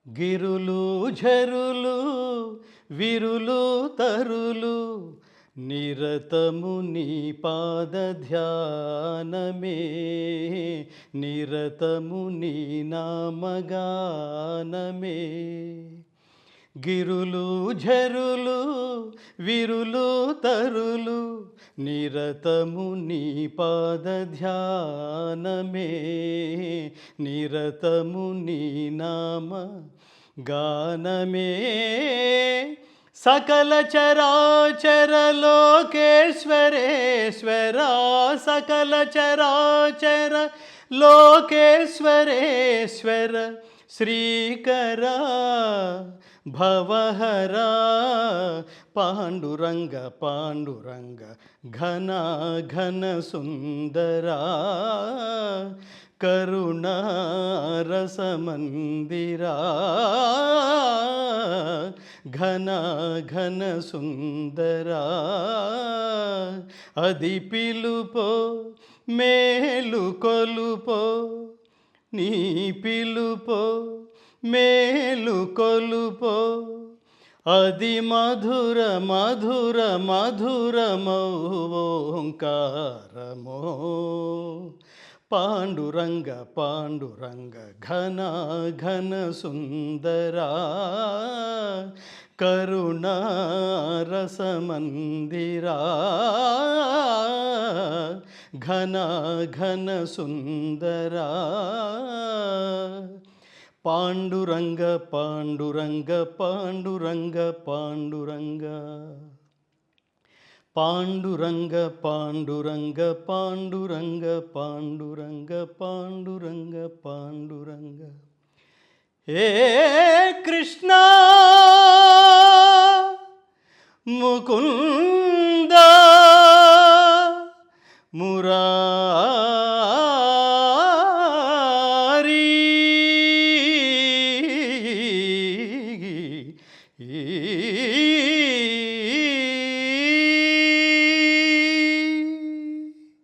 గిరులు ఝరులు విరులు తరులు నిరతము నీ పాద ధ్యానమే, నిరతము నీ నామగానమే. గిరులు ఝరులు విరులు తరులు నిరతము నీ పాద ధ్యానమే, నిరతము నీ నామ గానమే. సకల చరాచర లోకేశ్వరేశ్వరా, సకల చరాచర లోకేశ్వరేశ్వర శ్రీకరా భవహరా పాండురంగ పాండురంగ ఘన ఘన సుందరా కరుణారసమందిరా ఘన ఘన సుందరా. అది పిలుపో మేలు కొలుపో, నీ పిలుపో మేలు కొలుపో, అది మధుర మధుర మధురమౌ ఓంకారమో. పాండురంగ పాండురంగ ఘన ఘన సుందరా కరుణారసమందిరా ఘన ఘన సుందరా. పాండురంగ పాండురంగ పాండురంగ పాండురంగ పాండురంగ పాండురంగ పాండురంగ పాండురంగ పాండురంగ పాండురంగ. ఏ కృష్ణ ముకుంద మురారి,